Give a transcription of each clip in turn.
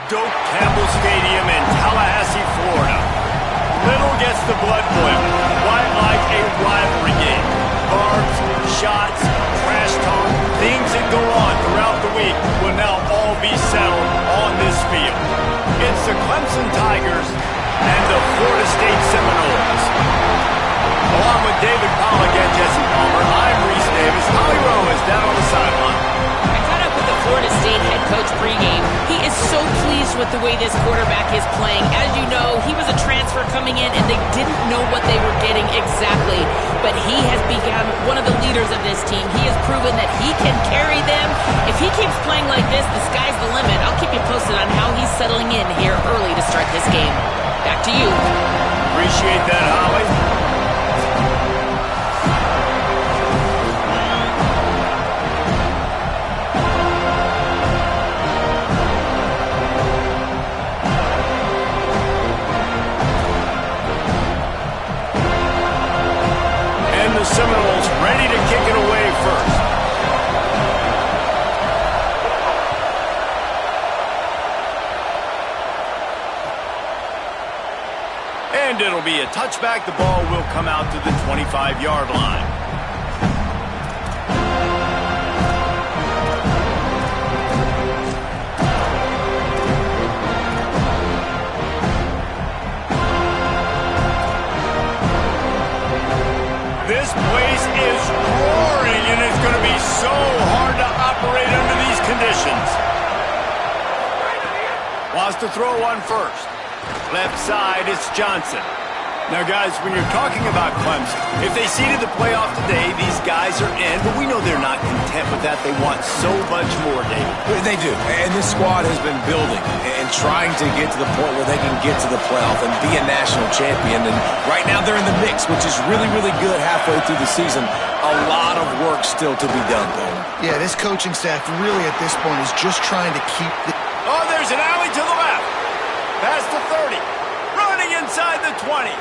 Doak Campbell Stadium in Tallahassee, Florida. Little gets the blood boiling, quite like a rivalry game. Barbs, shots, trash talk, things that go on throughout the week will now all be settled on this field. It's the Clemson Tigers and the Florida State Seminoles. Along with David Pollack and Jesse Palmer, I'm Reese Davis. Holly Rowe is down on the sideline. I caught up with the Florida State head coach pregame. He is so pleased with the way this quarterback is playing. As you know, he was a transfer coming in, and they didn't know what they were getting exactly. But he has become one of the leaders of this team. He has proven that he can carry them. If he keeps playing like this, the sky's the limit. I'll keep you posted on how he's settling in here early to start this game. Back to you. Appreciate that, Holly. Seminoles ready to kick it away first. And it'll be a touchback. The ball will come out to the 25-yard line. This place is roaring, and it's going to be so hard to operate under these conditions. Wants to throw one first. Left side, it's Johnson. Now, guys, when you're talking about Clemson, if they seeded the playoff today, these guys are in, but we know they're not content with that. They want so much more, David. They do, and this squad has been building and trying to get to the point where they can get to the playoff and be a national champion. And right now they're in the mix, which is really, really good halfway through the season. A lot of work still to be done, though. Yeah, this coaching staff really at this point is just trying to keep the... Oh, there's an alley to the left. Past the 30. Running inside the 20.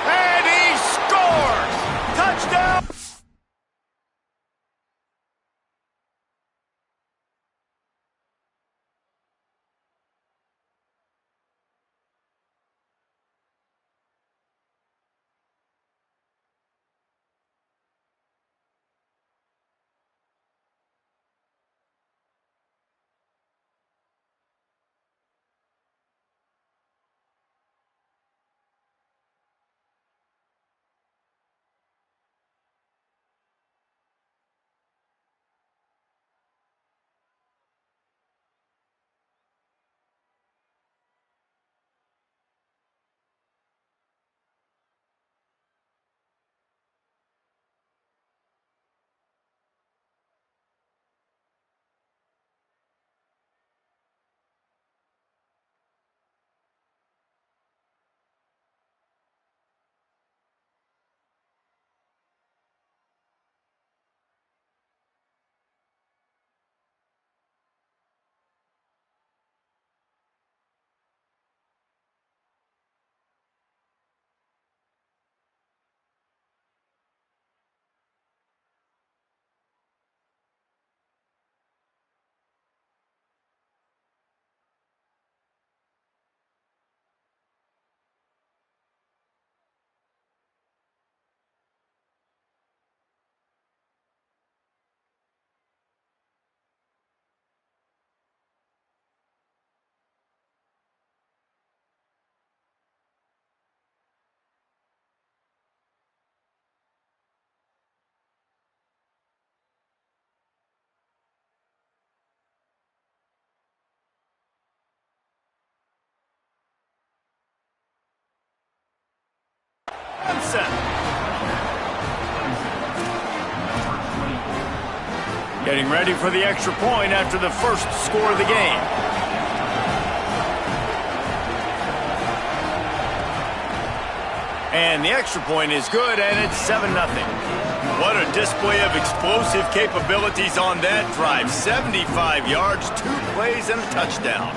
And he scores! Touchdown! Getting ready for the extra point after the first score of the game. And the extra point is good, and it's 7-0. What a display of explosive capabilities on that drive. 75 yards, 2 plays, and a touchdown.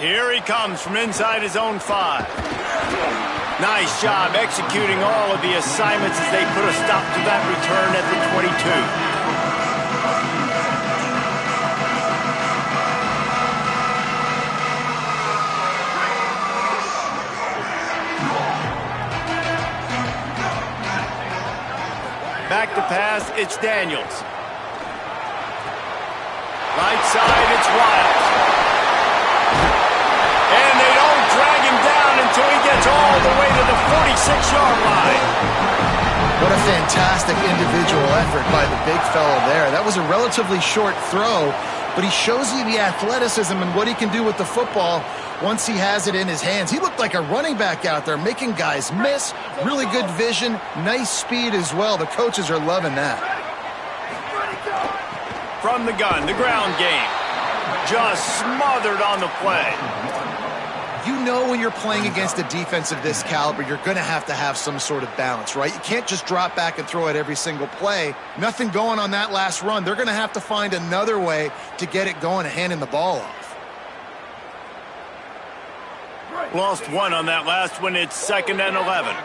Here he comes from inside his own 5. Nice job executing all of the assignments as they put a stop to that return at the 22. Back to pass, it's Daniels. Right side, it's Wiles. And they don't drag him down until he gets all the way to the 46-yard line. What a fantastic individual effort by the big fellow there. That was a relatively short throw, but he shows you the athleticism and what he can do with the football once he has it in his hands. He looked like a running back out there, making guys miss. Really good vision, nice speed as well. The coaches are loving that. From the gun, the ground game. Just smothered on the play. You know when you're playing against a defense of this caliber, you're going to have some sort of balance, right? You can't just drop back and throw it every single play. Nothing going on that last run. They're going to have to find another way to get it going and handing the ball off. Lost one on that last one. It's 2nd and 11.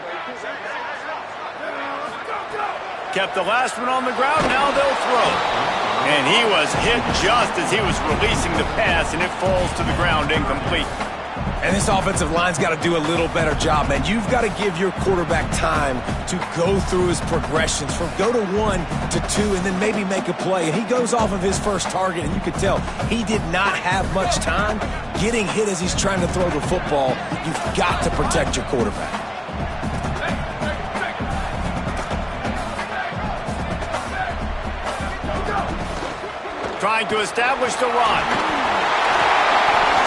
Kept the last one on the ground. Now they'll throw. And he was hit just as he was releasing the pass, and it falls to the ground incomplete. And this offensive line's got to do a little better job, man. You've got to give your quarterback time to go through his progressions from go to 1 to 2 and then maybe make a play. And he goes off of his first target, and you can tell he did not have much time getting hit as he's trying to throw the football. You've got to protect your quarterback. Trying to establish the run.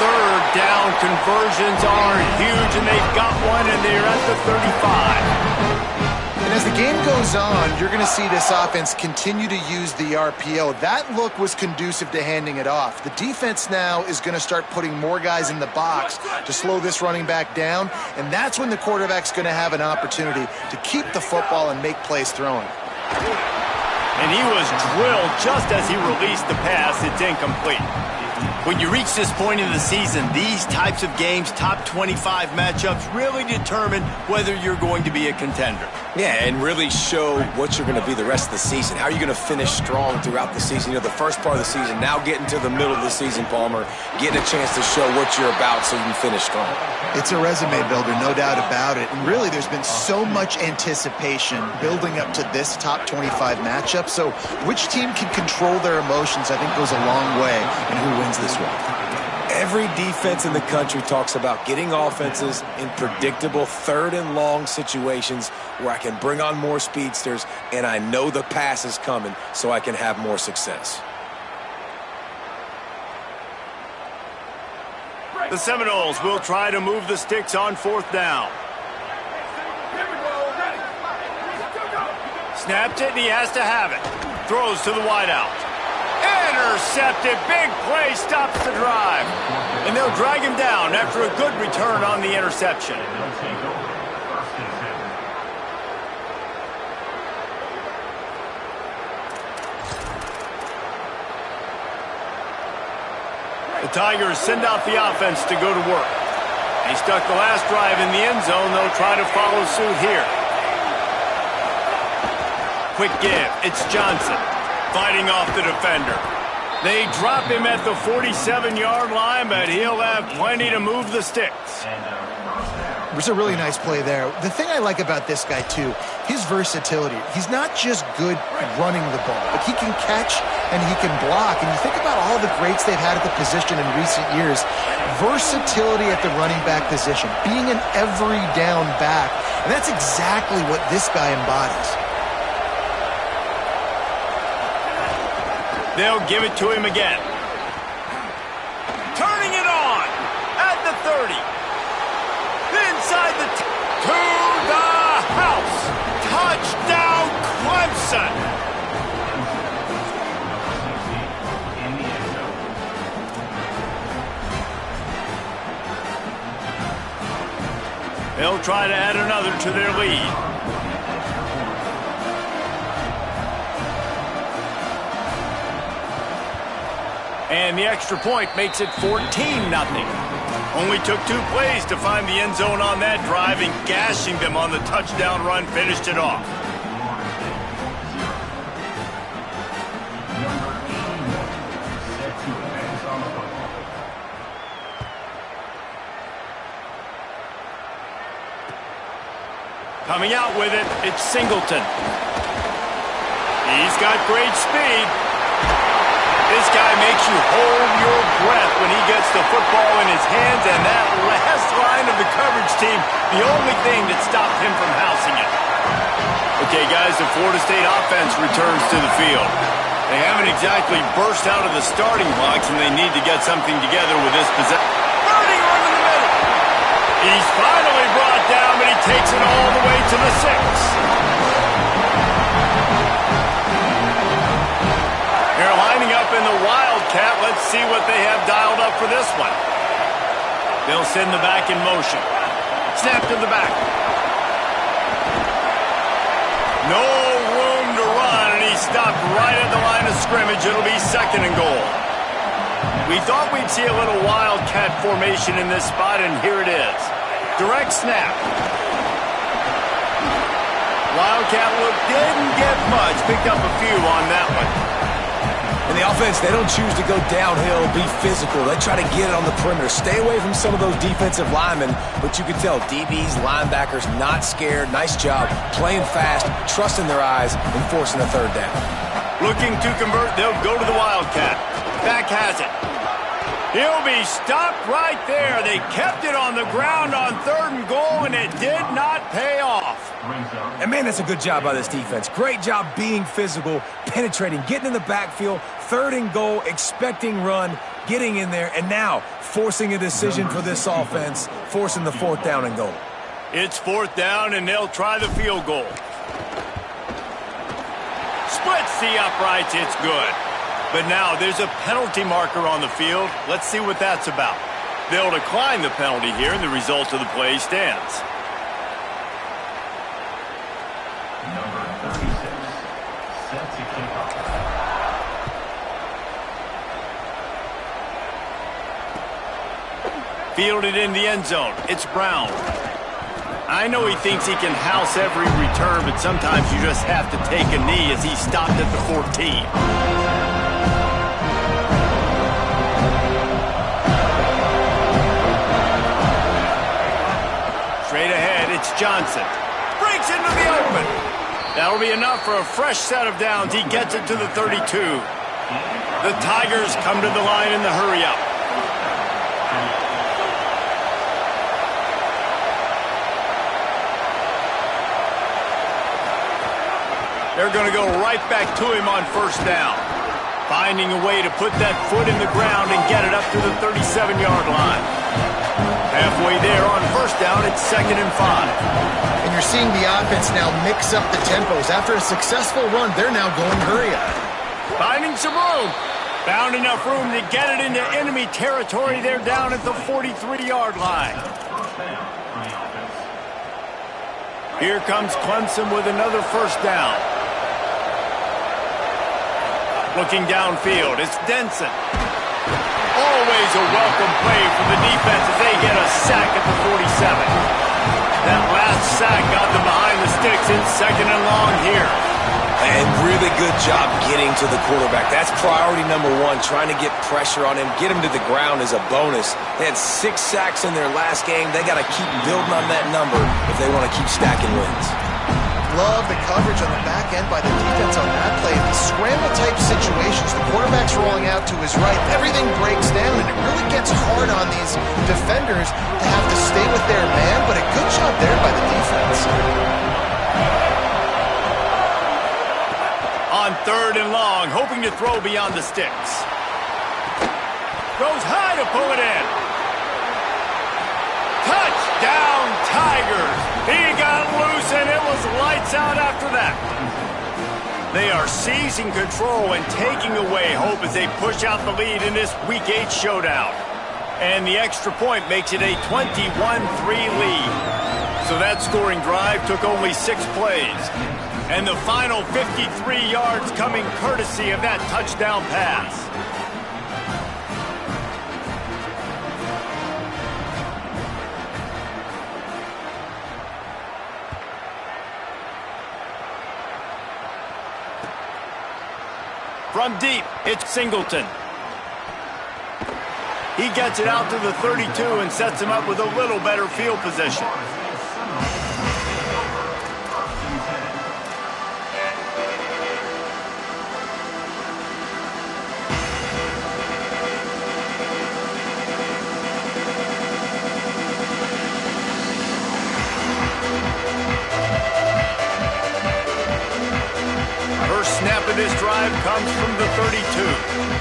3rd down conversions are huge, and they've got one, and they're at the 35. And as the game goes on, you're going to see this offense continue to use the RPO. That look was conducive to handing it off. The defense now is going to start putting more guys in the box to slow this running back down, and that's when the quarterback's going to have an opportunity to keep the football and make plays throwing. And he was drilled just as he released the pass. It's incomplete. When you reach this point in the season, these types of games, top 25 matchups, really determine whether you're going to be a contender. Yeah, and really show what you're going to be the rest of the season. How are you going to finish strong throughout the season? You know, the first part of the season, now getting to the middle of the season, Palmer, getting a chance to show what you're about so you can finish strong. It's a resume builder, no doubt about it. And really, there's been so much anticipation building up to this top 25 matchup. So which team can control their emotions, I think, goes a long way in who wins this one. Every defense in the country talks about getting offenses in predictable 3rd and long situations where I can bring on more speedsters and I know the pass is coming so I can have more success. The Seminoles will try to move the sticks on 4th down. Snapped it, and he has to have it. Throws to the wideout. Intercepted. Big play stops the drive. And they'll drag him down after a good return on the interception. The Tigers send out the offense to go to work. They stuck the last drive in the end zone. They'll try to follow suit here. Quick give. It's Johnson fighting off the defender. They drop him at the 47-yard line, but he'll have plenty to move the sticks. It was a really nice play there. The thing I like about this guy, too, his versatility. He's not just good running the ball, but he can catch and he can block. And you think about all the greats they've had at the position in recent years. Versatility at the running back position, being an every down back. And that's exactly what this guy embodies. They'll give it to him again. Turning it on at the 30. Inside the to the house. Touchdown, Clemson. They'll try to add another to their lead. And the extra point makes it 14-0. Only took 2 plays to find the end zone on that drive, and gashing them on the touchdown run finished it off. Coming out with it, it's Singleton. He's got great speed. This guy makes you hold your breath when he gets the football in his hands, and that last line of the coverage team, the only thing that stopped him from housing it. Okay, guys, the Florida State offense returns to the field. They haven't exactly burst out of the starting blocks, and they need to get something together with this possession. Burning run in the middle. He's finally brought down, but he takes it all the way to the 6. They're lining up in the Wildcat. Let's see what they have dialed up for this one. They'll send the back in motion. Snap to the back. No room to run, and he stopped right at the line of scrimmage. It'll be 2nd and goal. We thought we'd see a little Wildcat formation in this spot, and here it is. Direct snap. Wildcat look didn't get much. Picked up a few on that one. In the offense, they don't choose to go downhill, be physical. They try to get it on the perimeter. Stay away from some of those defensive linemen, but you can tell DBs, linebackers, not scared. Nice job playing fast, trusting their eyes, and forcing a 3rd down. Looking to convert, they'll go to the Wildcat. Back has it. He'll be stopped right there. They kept it on the ground on 3rd and goal, and it did not pay off. And, man, that's a good job by this defense. Great job being physical, penetrating, getting in the backfield, 3rd and goal, expecting run, getting in there, and now forcing a decision for this offense, forcing the 4th down and goal. It's 4th down, and they'll try the field goal. Splits the uprights. It's good. But now there's a penalty marker on the field. Let's see what that's about. They'll decline the penalty here, and the result of the play stands. Number 36, set to kick off. Fielded in the end zone. It's Brown. I know he thinks he can house every return, but sometimes you just have to take a knee as he stopped at the 14. Straight ahead, it's Johnson. Breaks into the open. That'll be enough for a fresh set of downs. He gets it to the 32. The Tigers come to the line in the hurry-up. They're going to go right back to him on 1st down. Finding a way to put that foot in the ground and get it up to the 37-yard line. Halfway there on 1st down, it's 2nd and 5. And you're seeing the offense now mix up the tempos. After a successful run, they're now going hurry-up. Finding some room. Found enough room to get it into enemy territory. They're down at the 43-yard line. Here comes Clemson with another 1st down. Looking downfield, it's Denson. Always a welcome play for the defense as they get a sack at the 47. That last sack got them behind the sticks. It's 2nd and long here. And really good job getting to the quarterback. That's priority number 1, trying to get pressure on him. Get him to the ground is a bonus. They had 6 sacks in their last game. They got to keep building on that number if they want to keep stacking wins. Love the coverage on the back end by the defense on that play. The scramble-type situations, the quarterback's rolling out to his right. Everything breaks down, and it really gets hard on these defenders to have to stay with their man, but a good job there by the defense. On 3rd and long, hoping to throw beyond the sticks. Goes high to pull it in. Touchdown, Tigers! He got loose, and it was lights out after that. They are seizing control and taking away hope as they push out the lead in this Week 8 showdown. And the extra point makes it a 21-3 lead. So that scoring drive took only 6 plays. And the final 53 yards coming courtesy of that touchdown pass. From deep, it's Singleton. He gets it out to the 32 and sets him up with a little better field position. First snap of this drive comes from the 32.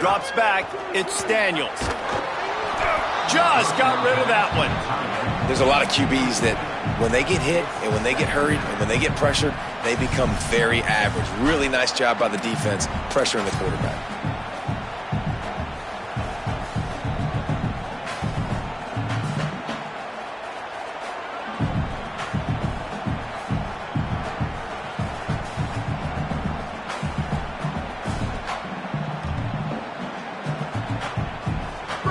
Drops back, it's Daniels. Just got rid of that one. There's a lot of QBs that when they get hit and when they get hurried and when they get pressured, they become very average. Really nice job by the defense pressuring the quarterback.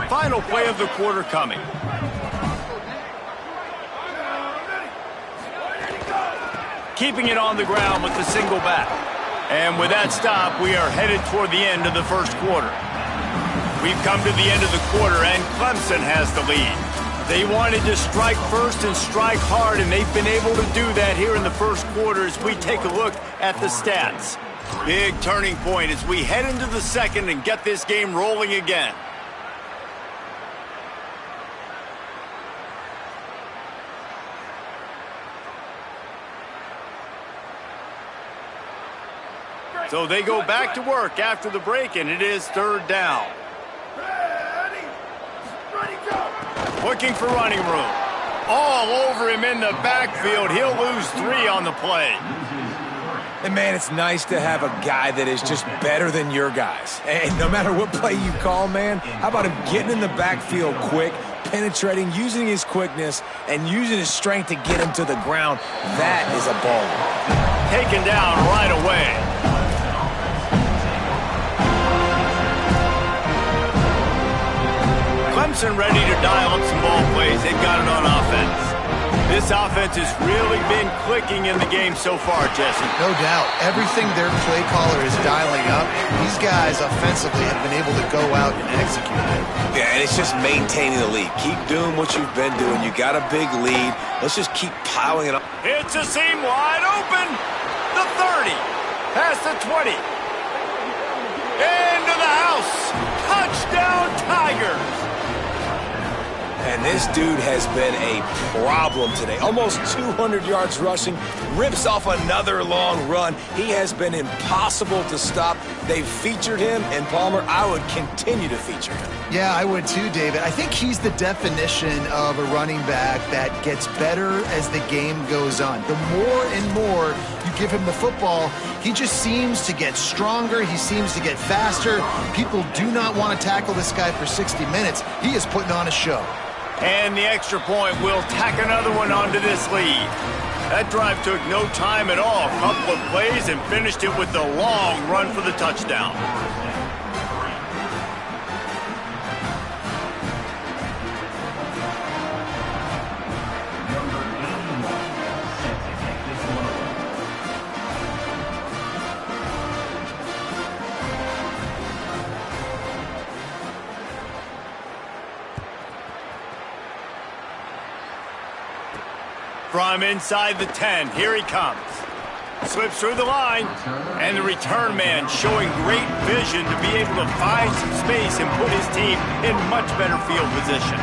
Final play of the quarter coming. Keeping it on the ground with the single back. And with that stop, we are headed toward the end of the first quarter. We've come to the end of the quarter, and Clemson has the lead. They wanted to strike first and strike hard, and they've been able to do that here in the first quarter as we take a look at the stats. Big turning point as we head into the second and get this game rolling again. So they go back to work after the break, and it is third down. Looking for running room. All over him in the backfield. He'll lose 3 on the play. And, man, it's nice to have a guy that is just better than your guys. And no matter what play you call, man, how about him getting in the backfield quick, penetrating, using his quickness, and using his strength to get him to the ground. That is a ball. Taken down right away. Clemson ready to dial up some ball plays. They've got it on offense. This offense has really been clicking in the game so far, Jesse. No doubt. Everything their play caller is dialing up, these guys offensively have been able to go out and execute it. Yeah, and it's just maintaining the lead. Keep doing what you've been doing. You got a big lead. Let's just keep piling it up. It's a seam wide open. The 30. Past the 20. Into the house. Touchdown, Tigers. And this dude has been a problem today. Almost 200 yards rushing, rips off another long run. He has been impossible to stop. They've featured him, and Palmer, I would continue to feature him. Yeah, I would too, David. I think he's the definition of a running back that gets better as the game goes on. The more and more you give him the football, he just seems to get stronger. He seems to get faster. People do not want to tackle this guy for 60 minutes. He is putting on a show. And the extra point will tack another one onto this lead. That drive took no time at all. A couple of plays and finished it with the long run for the touchdown. From inside the 10, here he comes. Slips through the line, and the return man showing great vision to be able to find some space and put his team in much better field position.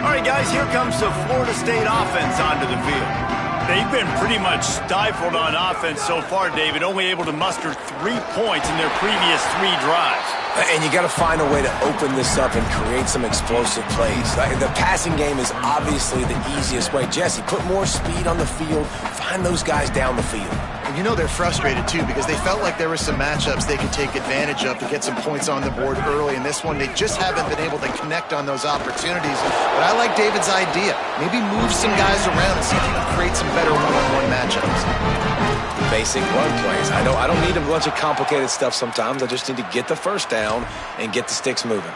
All right, guys, here comes the Florida State offense onto the field. They've been pretty much stifled on offense so far, David, only able to muster 3 points in their previous 3 drives. And you got to find a way to open this up and create some explosive plays. The passing game is obviously the easiest way. Jesse, put more speed on the field. Find those guys down the field. And you know they're frustrated, too, because they felt like there were some matchups they could take advantage of to get some points on the board early. In this one, they just haven't been able to connect on those opportunities. But I like David's idea. Maybe move some guys around and see if you can create some better one-on-one matchups. basic run plays. I don't need a bunch of complicated stuff sometimes. I just need to get the first down and get the sticks moving.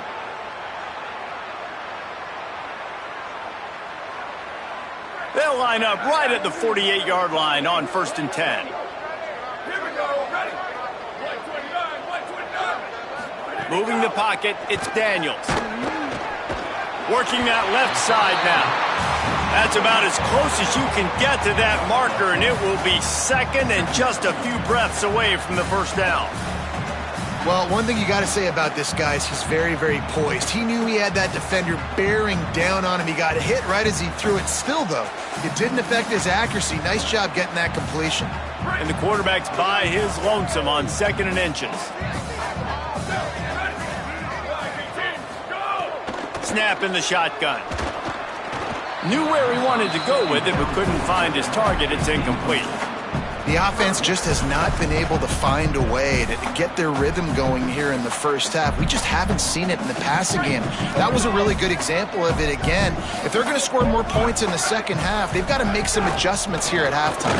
They'll line up right at the 48-yard line on 1st and 10. Moving the pocket, it's Daniels. Working that left side now. That's about as close as you can get to that marker, and it will be second and just a few breaths away from the first down. Well, one thing you got to say about this guy is he's very, very poised. He knew he had that defender bearing down on him. He got hit right as he threw it. Still, though, it didn't affect his accuracy. Nice job getting that completion. And the quarterback's by his lonesome on 2nd and inches. Snap in the shotgun. Knew where he wanted to go with it, but couldn't find his target. It's incomplete. The offense just has not been able to find a way to get their rhythm going here in the first half. We just haven't seen it in the passing game. That was a really good example of it again. If they're going to score more points in the second half, they've got to make some adjustments here at halftime.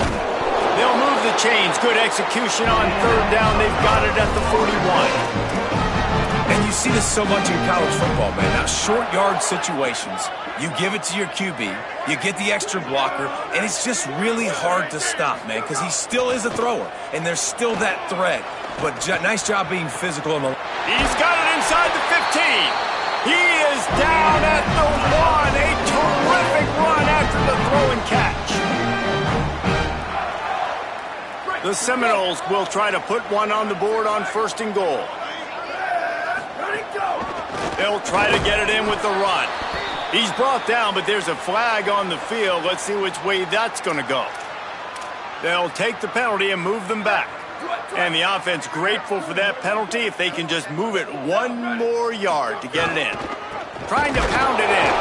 They'll move the chains. Good execution on 3rd down. They've got it at the 41. And you see this so much in college football, man. Now, short yard situations, you give it to your QB, you get the extra blocker, and it's just really hard to stop, man, because he still is a thrower, and there's still that threat. But nice job being physical. He's got it inside the 15. He is down at the 1. A terrific run after the throw and catch. The Seminoles will try to put one on the board on 1st and goal. They'll try to get it in with the run. He's brought down, but there's a flag on the field. Let's see which way that's going to go. They'll take the penalty and move them back. And the offense grateful for that penalty if they can just move it 1 more yard to get it in. Trying to pound it in.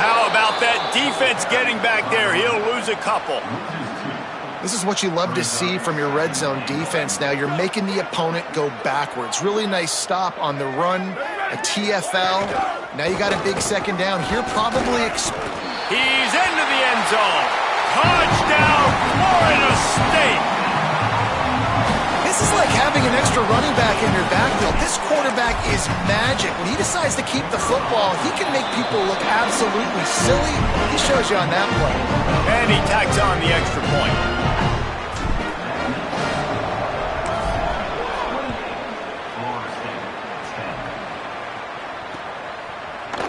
How about that defense getting back there? He'll lose a couple. This is what you love to see from your red zone defense now. You're making the opponent go backwards. Really nice stop on the run, a TFL. Now you got a big 2nd down. Here probably... He's into the end zone. Touchdown, Florida State. This is like having an extra running back in your backfield. This quarterback is magic. When he decides to keep the football, he can make people look absolutely silly. He shows you on that play. And he tacks on the extra point.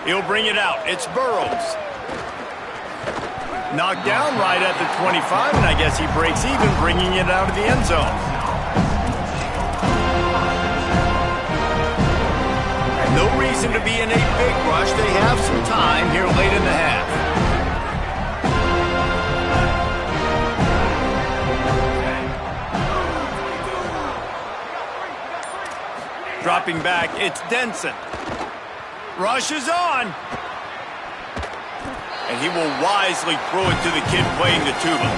He'll bring it out. It's Burrows. Knocked down right at the 25, and I guess he breaks even, bringing it out of the end zone. No reason to be in a big rush. They have some time here late in the half. Dropping back, it's Denson. Rush is on. And he will wisely throw it to the kid playing the tuba.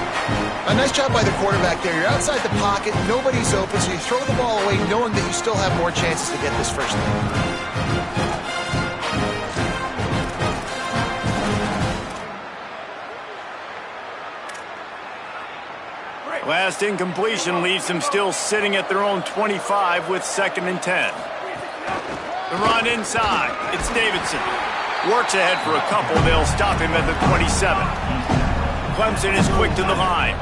A nice job by the quarterback there. You're outside the pocket, nobody's open, so you throw the ball away knowing that you still have more chances to get this first down. Last incompletion leaves them still sitting at their own 25 with 2nd and 10. The run inside. It's Davidson. Works ahead for a couple. They'll stop him at the 27. Clemson is quick to the line.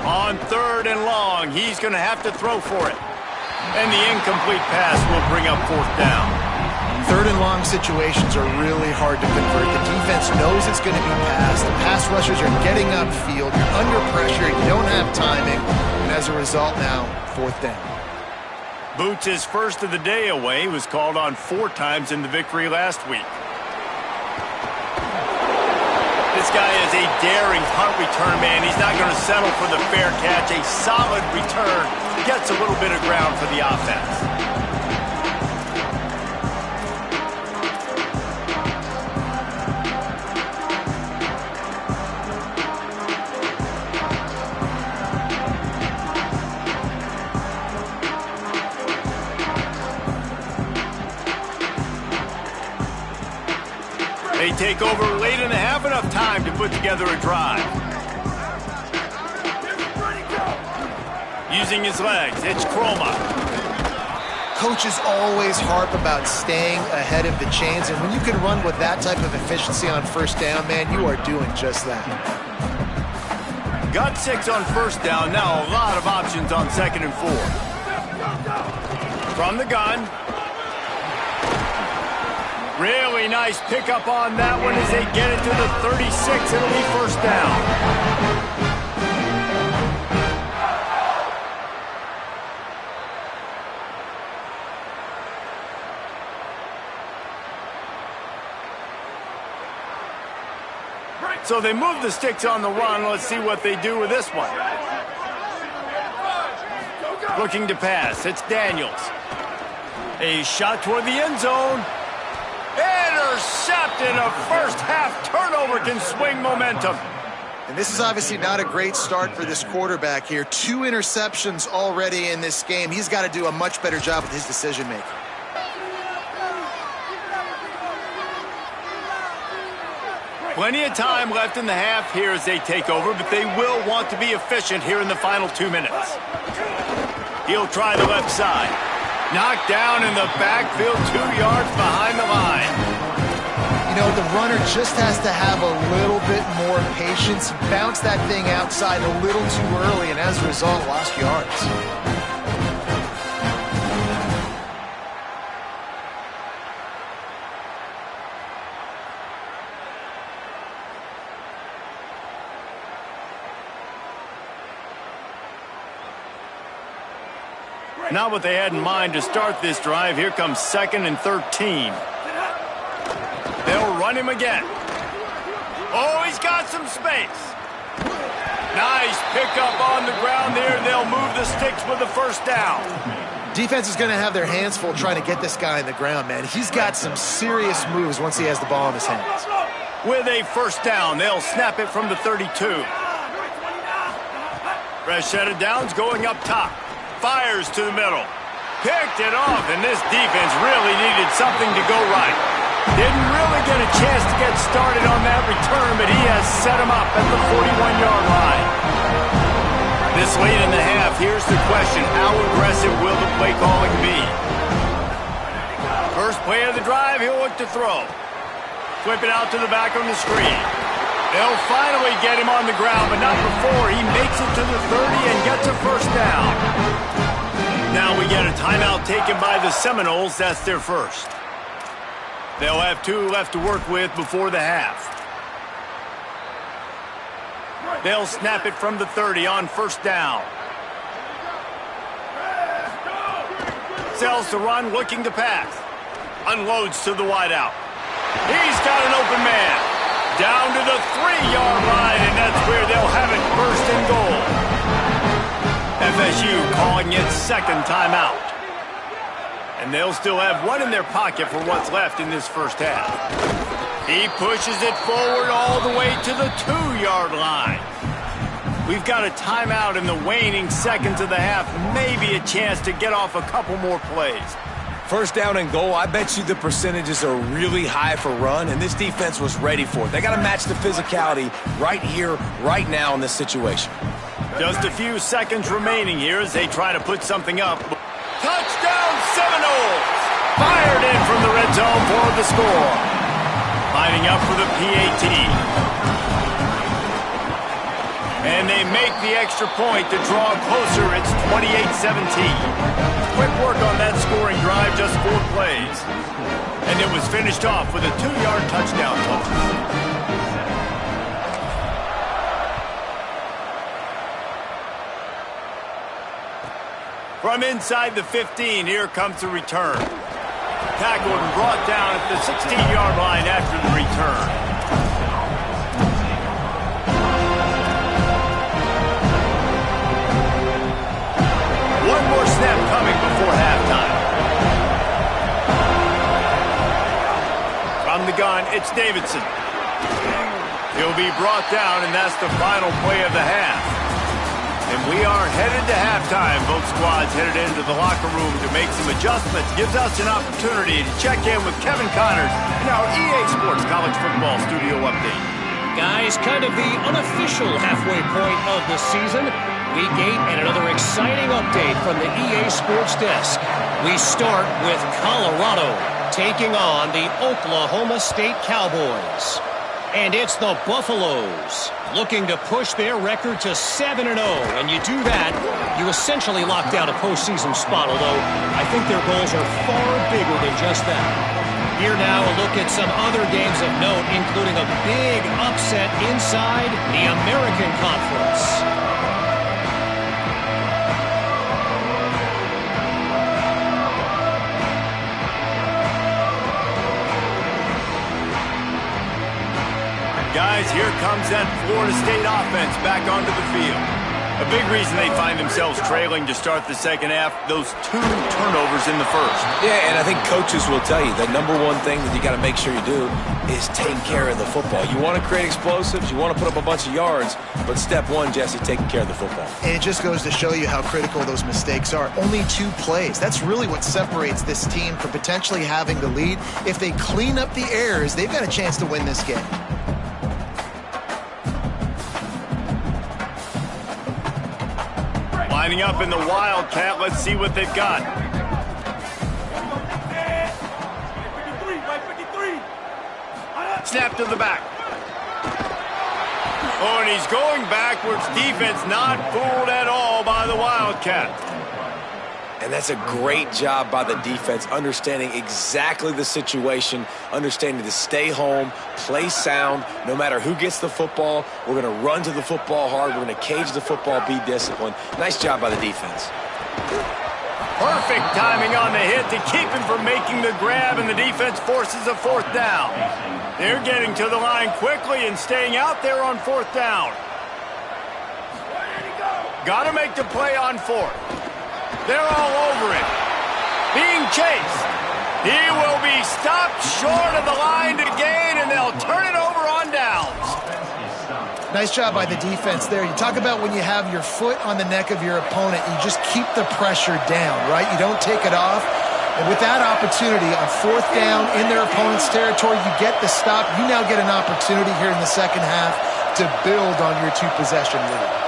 On 3rd and long, he's going to have to throw for it. And the incomplete pass will bring up 4th down. 3rd and long situations are really hard to convert. The defense knows it's going to be passed. The pass rushers are getting upfield. You're under pressure. You don't have timing. And as a result now, 4th down. Boots his first of the day away. Was called on 4 times in the victory last week. This guy is a daring punt return man. He's not going to settle for the fair catch. A solid return. Gets a little bit of ground for the offense. They take over late in the half, enough time to put together a drive. Using his legs, it's Chroma. Coaches always harp about staying ahead of the chains, and when you can run with that type of efficiency on first down, man, you are doing just that. Got 6 on first down. Now a lot of options on 2nd and 4. From the gun. Really nice pickup on that one as they get it to the 36. It'll be first down. So they move the sticks on the run. Let's see what they do with this one. Looking to pass. It's Daniels. A shot toward the end zone. Intercepted. A first half turnover can swing momentum. And this is obviously not a great start for this quarterback here. 2 interceptions already in this game. He's got to do a much better job with his decision-making. Plenty of time left in the half here as they take over, but they will want to be efficient here in the final 2 minutes. He'll try the left side. Knocked down in the backfield, 2 yards behind the line. You know, the runner just has to have a little bit more patience. Bounce that thing outside a little too early, and as a result, lost yards. Not what they had in mind to start this drive. Here comes 2nd and 13. They'll run him again. Oh, he's got some space. Nice pickup on the ground there. They'll move the sticks with the first down. Defense is going to have their hands full trying to get this guy on the ground, man. He's got some serious moves once he has the ball in his hands. With a first down, they'll snap it from the 32. Fresh set of downs going up top. Fires to the middle. Picked it off, and this defense really needed something to go right. Didn't really get a chance to get started on that return, but he has set him up at the 41-yard line. This late in the half, here's the question. How aggressive will the play calling be? First play of the drive, he'll look to throw. Flip it out to the back on the screen. They'll finally get him on the ground, but not before he makes it to the 30 and gets a first down. Now we get a timeout taken by the Seminoles. That's their first. They'll have 2 left to work with before the half. They'll snap it from the 30 on first down. Sells to run, looking to pass. Unloads to the wideout. He's got an open man. Down to the 3-yard line, and that's where they'll have it first and goal. FSU calling its 2nd timeout. And they'll still have 1 in their pocket for what's left in this first half. He pushes it forward all the way to the 2-yard line. We've got a timeout in the waning seconds of the half. Maybe a chance to get off a couple more plays. First down and goal, I bet you the percentages are really high for run, and this defense was ready for it. They got to match the physicality right here, right now in this situation. Just a few seconds remaining here as they try to put something up. Touchdown Seminoles! Fired in from the red zone for the score. Lining up for the PAT. And they make the extra point to draw closer. It's 28-17. Quick work on that scoring drive, just 4 plays. And it was finished off with a 2-yard touchdown toss. From inside the 15, here comes the return. Tackled and brought down at the 16-yard line after the return. One more snap coming before halftime. From the gun, it's Davidson. He'll be brought down, and that's the final play of the half. And we are headed to halftime. Both squads headed into the locker room to make some adjustments. Gives us an opportunity to check in with Kevin Connors in our EA Sports College Football Studio Update. Guys, kind of the unofficial halfway point of the season. Week 8 and another exciting update from the EA Sports Desk. We start with Colorado taking on the Oklahoma State Cowboys. And it's the Buffaloes looking to push their record to 7-0. And you do that, you essentially lock down a postseason spot, although I think their goals are far bigger than just that. Here now a look at some other games of note, including a big upset inside the American Conference. Guys, here comes that Florida State offense back onto the field. A big reason they find themselves trailing to start the second half, those 2 turnovers in the first. Yeah, and I think coaches will tell you the number one thing that you got to make sure you do is take care of the football. You want to create explosives, you want to put up a bunch of yards, but step one, Jesse, taking care of the football. And it just goes to show you how critical those mistakes are. Only 2 plays. That's really what separates this team from potentially having the lead. If they clean up the errors, they've got a chance to win this game. Lining up in the Wildcat, let's see what they've got. Snap to the back. Oh, and he's going backwards. Defense not fooled at all by the Wildcat. And that's a great job by the defense, understanding exactly the situation, understanding to stay home, play sound, no matter who gets the football. We're going to run to the football hard. We're going to cage the football, be disciplined. Nice job by the defense. Perfect timing on the hit to keep him from making the grab, and the defense forces a 4th down. They're getting to the line quickly and staying out there on 4th down. Got to make the play on 4th. They're all over it. Being chased. He will be stopped short of the line to gain, and they'll turn it over on downs. Nice job by the defense there. You talk about when you have your foot on the neck of your opponent, you just keep the pressure down, right? You don't take it off. And with that opportunity on 4th down in their opponent's territory, you get the stop. You now get an opportunity here in the second half to build on your 2-possession lead.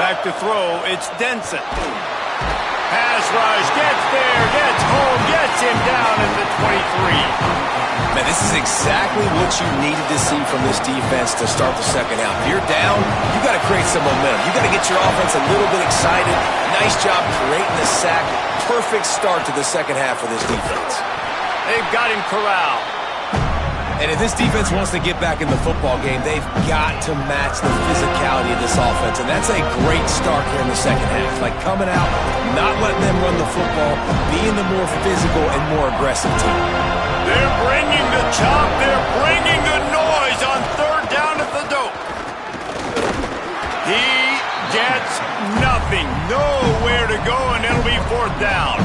Back to throw, it's Denson. Pass rush, gets there, gets home, gets him down at the 23. Man, this is exactly what you needed to see from this defense to start the second half. If you're down, you got to create some momentum. You got to get your offense a little bit excited. Nice job creating the sack. Perfect start to the second half for this defense. They've got him corralled. And if this defense wants to get back in the football game, they've got to match the physicality of this offense. And that's a great start here in the second half. Like coming out, not letting them run the football, being the more physical and more aggressive team. They're bringing the chop. They're bringing the noise on 3rd down at the dope. He gets nothing. Nowhere to go, and it'll be 4th down.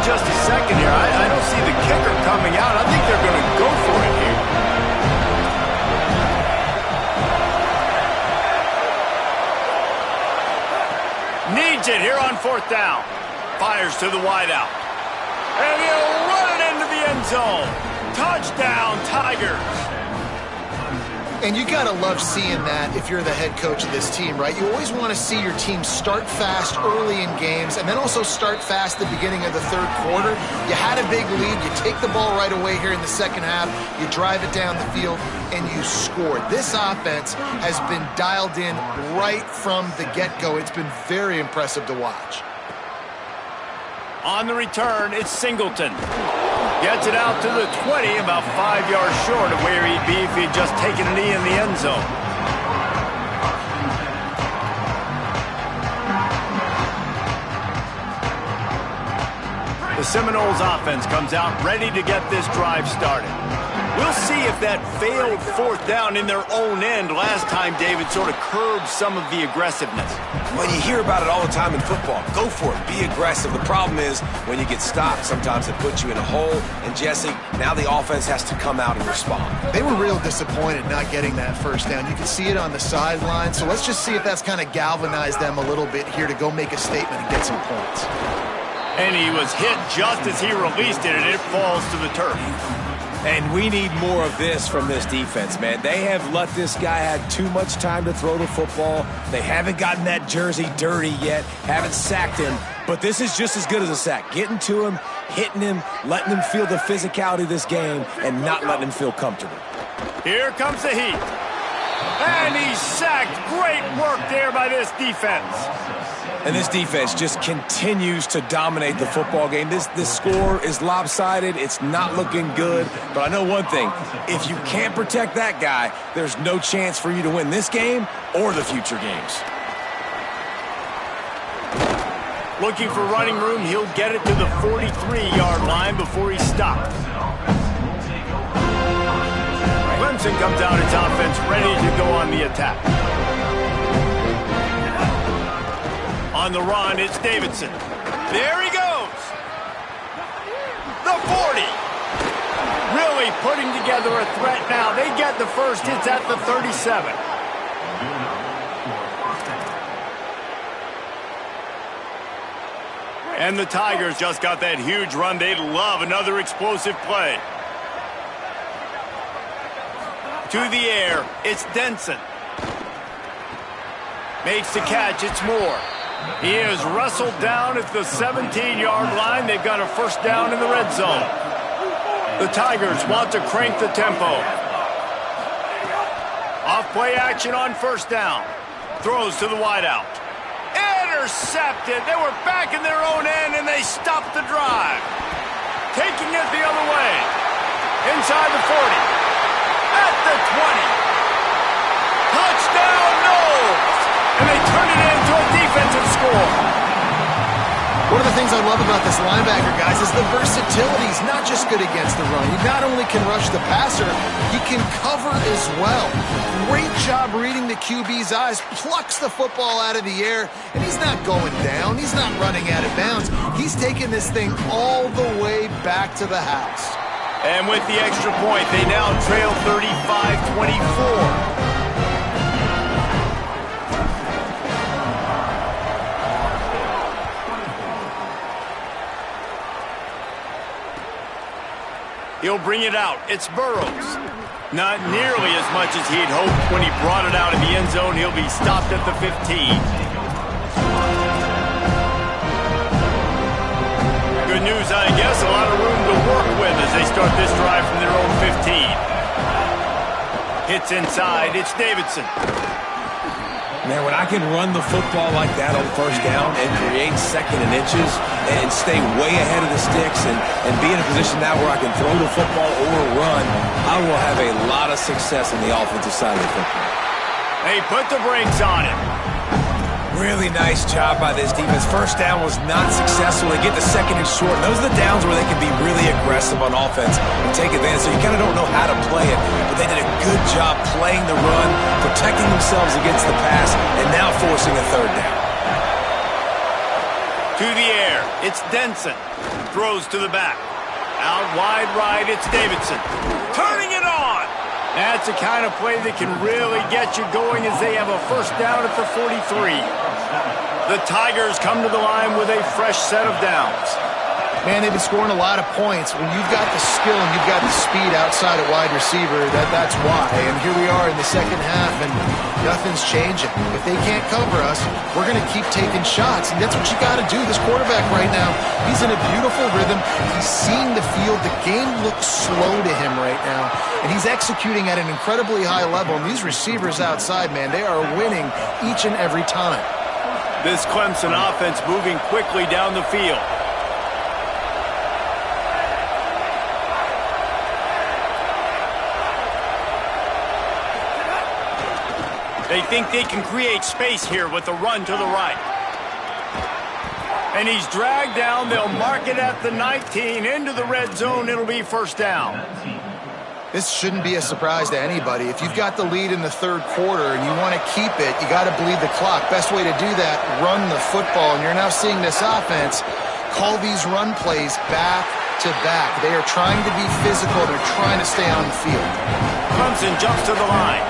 Just a second here. I don't see the kicker coming out. I think they're going to go for it here. Needs it here on 4th down. Fires to the wideout. And he'll run it into the end zone. Touchdown, Tigers. And you got to love seeing that if you're the head coach of this team, right? You always want to see your team start fast early in games and then also start fast at the beginning of the 3rd quarter. You had a big lead. You take the ball right away here in the second half. You drive it down the field, and you scored. This offense has been dialed in right from the get-go. It's been very impressive to watch. On the return, it's Singleton. Gets it out to the 20, about 5 yards short of where he'd be if he'd just taken a knee in the end zone. The Seminoles offense comes out ready to get this drive started. We'll see if that failed 4th down in their own end last time, David, sort of curbed some of the aggressiveness. Well, you hear about it all the time in football. Go for it. Be aggressive. The problem is when you get stopped, sometimes it puts you in a hole. And, Jesse, now the offense has to come out and respond. They were real disappointed not getting that 1st down. You can see it on the sideline. So let's just see if that's kind of galvanized them a little bit here to go make a statement and get some points. And he was hit just as he released it, and it falls to the turf. And we need more of this from this defense, man. They have let this guy have too much time to throw the football. They haven't gotten that jersey dirty yet, haven't sacked him. But this is just as good as a sack. Getting to him, hitting him, letting him feel the physicality of this game, and not letting him feel comfortable. Here comes the heat. And he's sacked. Great work there by this defense. And this defense just continues to dominate the football game. This score is lopsided. It's not looking good. But I know one thing. If you can't protect that guy, there's no chance for you to win this game or the future games. Looking for running room. He'll get it to the 43-yard line before he stopped. Clemson comes out its offense ready to go on the attack. On the run, it's Davidson. There he goes. The 40. Really putting together a threat now. They get the first hits at the 37. And the Tigers just got that huge run. They'd love another explosive play. To the air, it's Denson. Makes the catch, it's Moore. He is wrestled down at the 17-yard line. They've got a first down in the red zone. The Tigers want to crank the tempo. Off play action on first down. Throws to the wideout. Intercepted. They were back in their own end, and they stopped the drive. Taking it the other way. Inside the 40. At the 20. Touchdown, Knowles! And they turn it into a defensive score. One of the things I love about this linebacker, guys, is the versatility. He's not just good against the run. He not only can rush the passer, he can cover as well. Great job reading the QB's eyes, plucks the football out of the air, and he's not going down. He's not running out of bounds. He's taking this thing all the way back to the house. And with the extra point, they now trail 35-24. He'll bring it out. It's Burrows. Not nearly as much as he'd hoped when he brought it out in the end zone. He'll be stopped at the 15. Good news, I guess. A lot of room to work with as they start this drive from their own 15. Hits inside. It's Davidson. Man, when I can run the football like that on first down and create second and inches and stay way ahead of the sticks and be in a position now where I can throw the football or run, I will have a lot of success on the offensive side of the football. They put the brakes on him. Really nice job by this defense. First down was not successful. They get the second and short. Those are the downs where they can be really aggressive on offense and take advantage. So you kind of don't know how to play it, but they did a good job playing the run, protecting themselves against the pass, and now forcing a third down. To the air, it's Denson. Throws to the back. Out wide right, it's Davidson. Turning it on. That's the kind of play that can really get you going as they have a first down at the 43. The Tigers come to the line with a fresh set of downs. Man, they've been scoring a lot of points. When you've got the skill and you've got the speed outside at wide receiver, that's why. And here we are in the second half, and nothing's changing. If they can't cover us, we're going to keep taking shots, and that's what you got to do. This quarterback right now, he's in a beautiful rhythm. He's seeing the field. The game looks slow to him right now, and he's executing at an incredibly high level. And these receivers outside, man, they are winning each and every time. This Clemson offense moving quickly down the field. They think they can create space here with the run to the right. And he's dragged down. They'll mark it at the 19. Into the red zone, it'll be first down. This shouldn't be a surprise to anybody. If you've got the lead in the third quarter and you want to keep it, you got to bleed the clock. Best way to do that, run the football. And you're now seeing this offense call these run plays back to back. They are trying to be physical. They're trying to stay on the field. Clemson jumps to the line.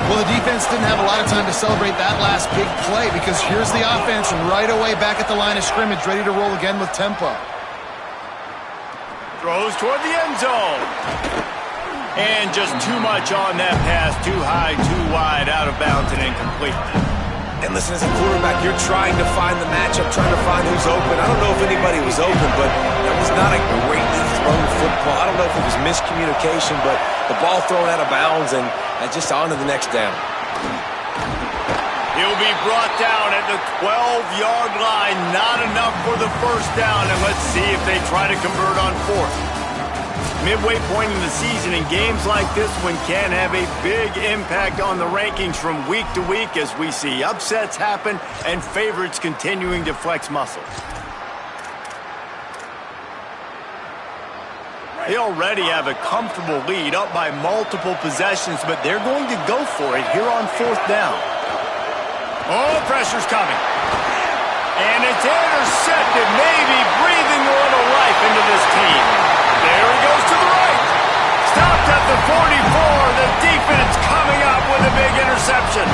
Well, the defense didn't have a lot of time to celebrate that last big play because here's the offense right away back at the line of scrimmage, ready to roll again with tempo. Throws toward the end zone. And just too much on that pass. Too high, too wide, out of bounds, and incomplete. And listen, as a quarterback, you're trying to find the matchup, trying to find who's open. I don't know if anybody was open, but that was not a greatly thrown football. I don't know if it was miscommunication, but the ball thrown out of bounds and just on to the next down. He'll be brought down at the 12-yard line. Not enough for the first down, and let's see if they try to convert on fourth. Midway point in the season, and games like this one can have a big impact on the rankings from week to week as we see upsets happen and favorites continuing to flex muscle. They already have a comfortable lead, up by multiple possessions, but they're going to go for it here on fourth down. Oh, pressure's coming. And it's intercepted, maybe breathing a little life into this team. There he goes to the right. Stopped at the 44. The defense coming up with a big interception.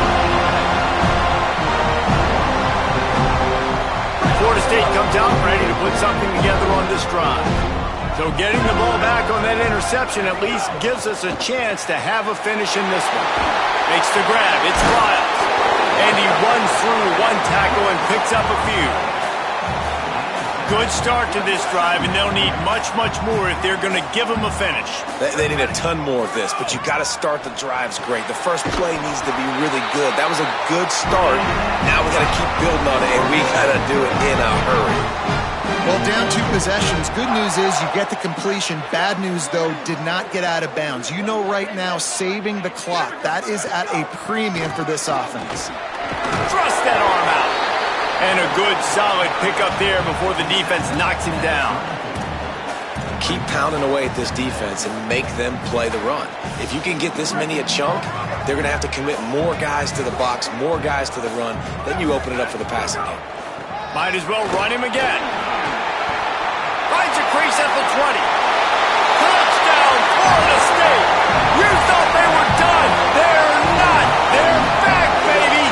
Florida State comes out ready to put something together on this drive. So getting the ball back on that interception at least gives us a chance to have a finish in this one. Makes the grab. It's Lyles. And he runs through one tackle and picks up a few. Good start to this drive, and they'll need much, much more if they're going to give them a finish. They need a ton more of this, but you got to start the drives great. The first play needs to be really good. That was a good start. Now we got to keep building on it, and we got to do it in a hurry. Well, down 2 possessions. Good news is you get the completion. Bad news, though, did not get out of bounds. You know right now, saving the clock, that is at a premium for this offense. Thrust that arm out. And a good, solid pickup there before the defense knocks him down. Keep pounding away at this defense and make them play the run. If you can get this many a chunk, they're going to have to commit more guys to the box, more guys to the run. Then you open it up for the passing game. Might as well run him again. Finds a crease at the 20. Touchdown, Florida State. You thought they were done. They're not. They're back, baby.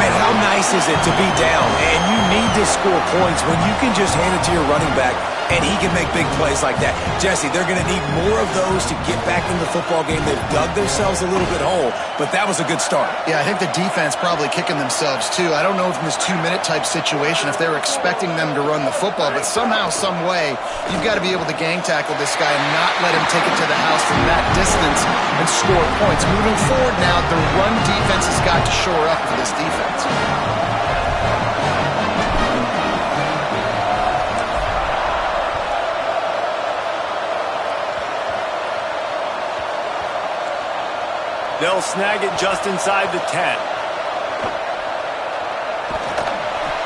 Man, how nice is it to be down and you need to score points when you can just hand it to your running back and he can make big plays like that. Jesse, they're going to need more of those to get back in the football game. They've dug themselves a little bit whole, but that was a good start. Yeah, I think the defense probably kicking themselves too. I don't know if in this 2-minute type situation if they're expecting them to run the football, but somehow, some way, you've got to be able to gang tackle this guy and not let him take it to the house from that distance and score points. Moving forward now, the run defense has got to shore up for this defense. They'll snag it just inside the 10.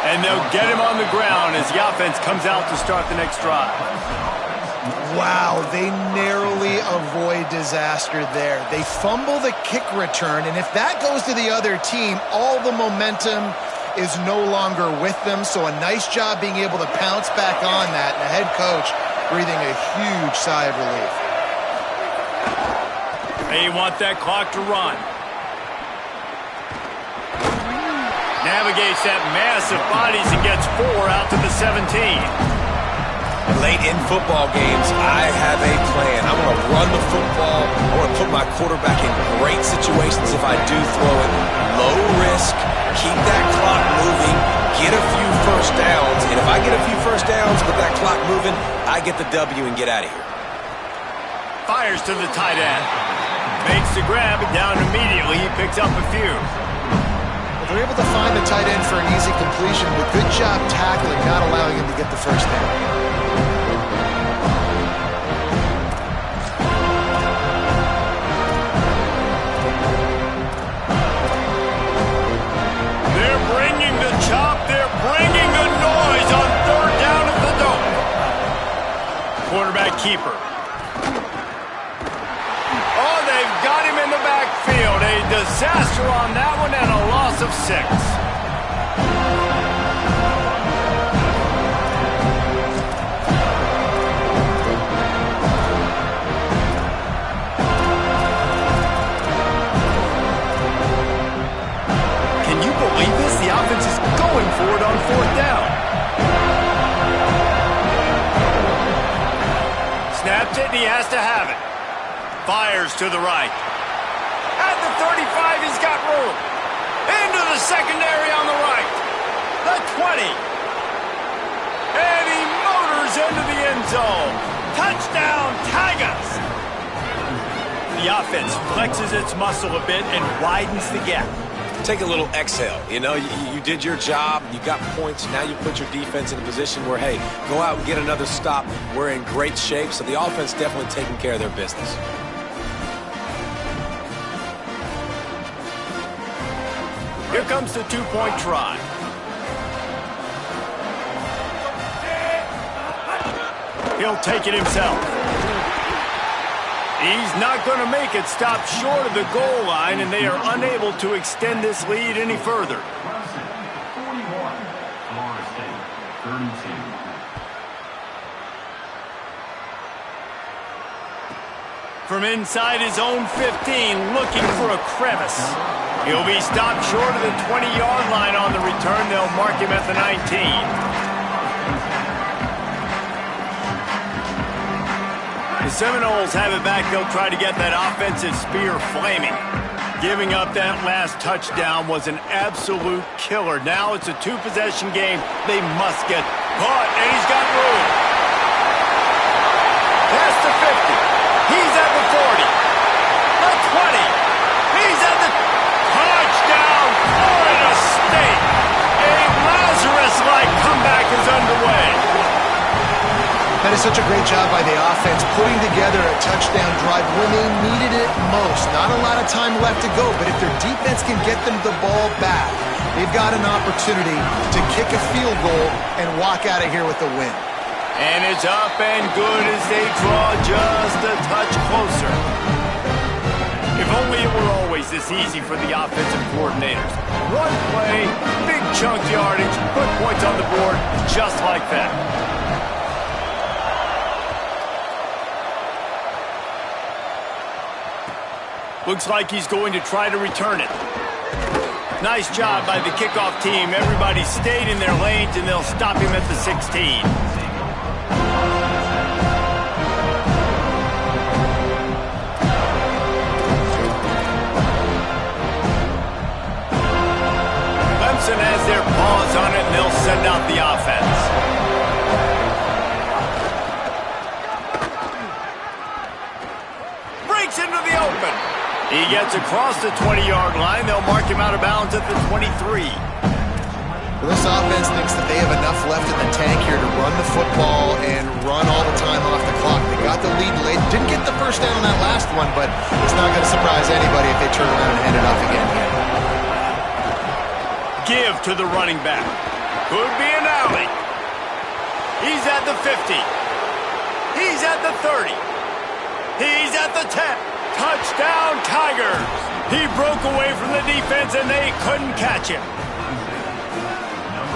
And they'll get him on the ground as the offense comes out to start the next drive. Wow, they narrowly avoid disaster there. They fumble the kick return, and if that goes to the other team, all the momentum is no longer with them. So a nice job being able to pounce back on that, and the head coach breathing a huge sigh of relief. They want that clock to run. Navigates that mass of bodies and gets 4 out to the 17. Late in football games, I have a plan. I want to run the football. I want to put my quarterback in great situations if I do throw it. Low risk, keep that clock moving, get a few first downs. And if I get a few first downs with that clock moving, I get the W and get out of here. Fires to the tight end. Makes the grab, and down immediately. He picks up a few. Well, they're able to find the tight end for an easy completion, but good job tackling, not allowing him to get the first down. They're bringing the chop. They're bringing the noise on third down at the dome. Quarterback keeper. Oh, they've got him in the backfield. A disaster on that one and a loss of 6. snaps it, and he has to have it. Fires to the right. At the 35, he's got room. Into the secondary on the right. The 20. And he motors into the end zone. Touchdown, Tigers! The offense flexes its muscle a bit and widens the gap. Take a little exhale. You know, you did your job. You got points. Now you put your defense in a position where, hey, go out and get another stop. We're in great shape. So the offense definitely taking care of their business. Here comes the two-point try. He'll take it himself. He's not going to make it. Stop short of the goal line, and they are unable to extend this lead any further. 41, Florida State, 32. From inside his own 15, looking for a crevice. He'll be stopped short of the 20-yard line on the return. They'll mark him at the 19. The Seminoles have it back. They'll try to get that offensive spear flaming. Giving up that last touchdown was an absolute killer. Now it's a two-possession game. They must get caught, and he's got room. Past the 50. He's at the 40. The 20. He's at the touchdown, Florida State. A Lazarus-like comeback is underway. That is such a great job by the offense, putting together a touchdown drive when they needed it most. Not a lot of time left to go, but if their defense can get them the ball back, they've got an opportunity to kick a field goal and walk out of here with the win. And it's up and good as they draw just a touch closer. If only it were always this easy for the offensive coordinators. One play, big chunk yardage, put points on the board just like that. Looks like he's going to try to return it. Nice job by the kickoff team. Everybody stayed in their lanes, and they'll stop him at the 16. Clemson has their paws on it, and they'll send out the offense. Breaks into the open. He gets across the 20-yard line. They'll mark him out of bounds at the 23. Well, this offense thinks that they have enough left in the tank here to run the football and run all the time off the clock. They got the lead late. Didn't get the first down on that last one, but it's not going to surprise anybody if they turn around and hand it off again here. Give to the running back. Could be an alley. He's at the 50. He's at the 30. He's at the 10. Touchdown, Tigers! He broke away from the defense, and they couldn't catch him.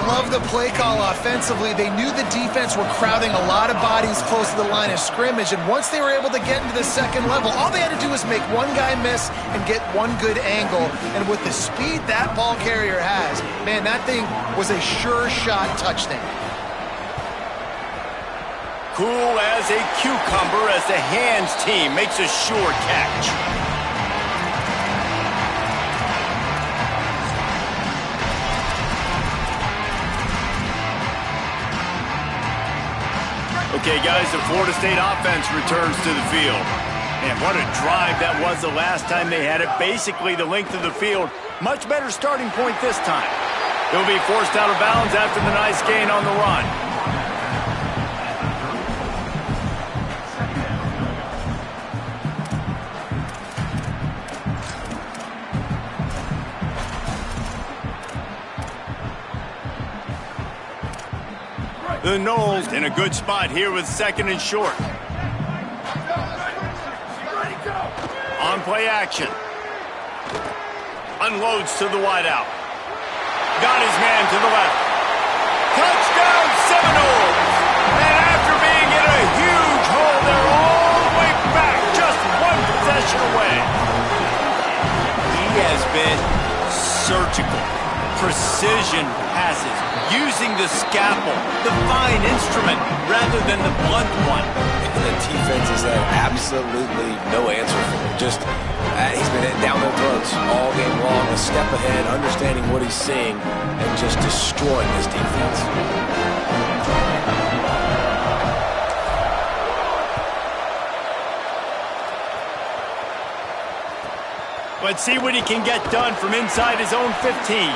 Love the play call offensively. They knew the defense were crowding a lot of bodies close to the line of scrimmage, and once they were able to get into the second level, all they had to do was make one guy miss and get one good angle. And with the speed that ball carrier has, man, that thing was a sure shot touchdown. Cool as a cucumber as the hands team makes a sure catch. Okay, guys, the Florida State offense returns to the field. And what a drive that was the last time they had it. Basically the length of the field. Much better starting point this time. He'll be forced out of bounds after the nice gain on the run. The Noles in a good spot here with second and short. On play action. Unloads to the wideout. Got his man to the left. Touchdown Seminoles! And after being in a huge hole, they're all the way back, just one possession away. He has been surgical. Precision passes. using the scalpel, the fine instrument, rather than the blunt one. The defense has had absolutely no answer for him. Just, he's been down their throats all game long, a step ahead, understanding what he's seeing, and just destroying this defense. Let's see what he can get done from inside his own 15.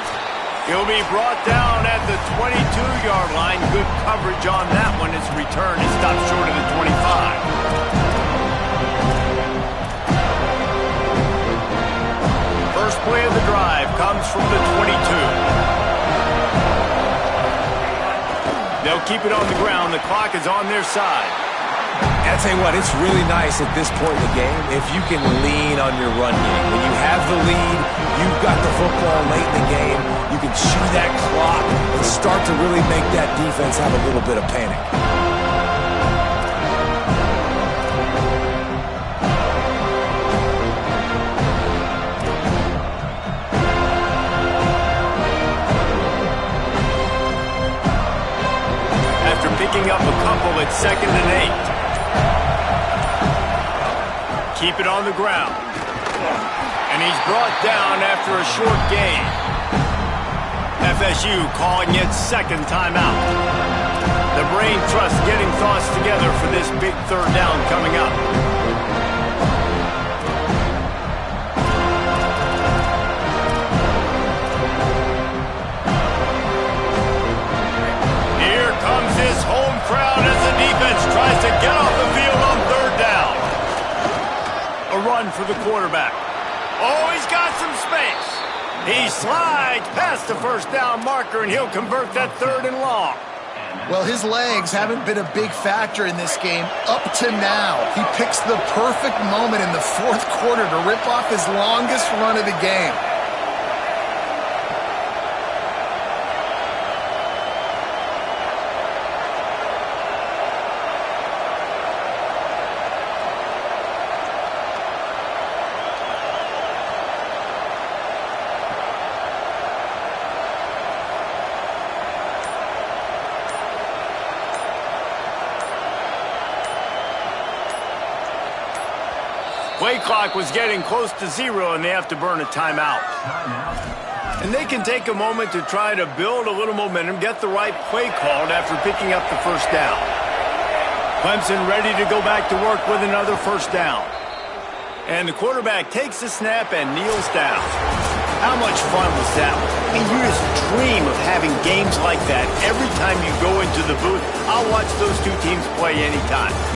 He'll be brought down at the 22-yard line. Good coverage on that one. His return is stopped short of the 25. First play of the drive comes from the 22. They'll keep it on the ground. The clock is on their side. And I'll tell you what, it's really nice at this point in the game if you can lean on your run game. When you have the lead, you've got the football late in the game, you can chew that clock and start to really make that defense have a little bit of panic. After picking up a couple at 2nd and 8. Keep it on the ground. And he's brought down after a short gain. FSU calling it second timeout. The brain trust getting thoughts together for this big third down coming up. Here comes his home crowd as the defense tries to get off the field on third down. A run for the quarterback. Oh, he's got some space. He slides past the first down marker, and he'll convert that 3rd and long. Well, his legs haven't been a big factor in this game up to now. He picks the perfect moment in the 4th quarter to rip off his longest run of the game. Play clock was getting close to 0, and they have to burn a timeout. And they can take a moment to try to build a little momentum, get the right play called after picking up the first down. Clemson ready to go back to work with another first down. And the quarterback takes the snap and kneels down. How much fun was that? I mean, you just dream of having games like that every time you go into the booth. I'll watch those two teams play anytime.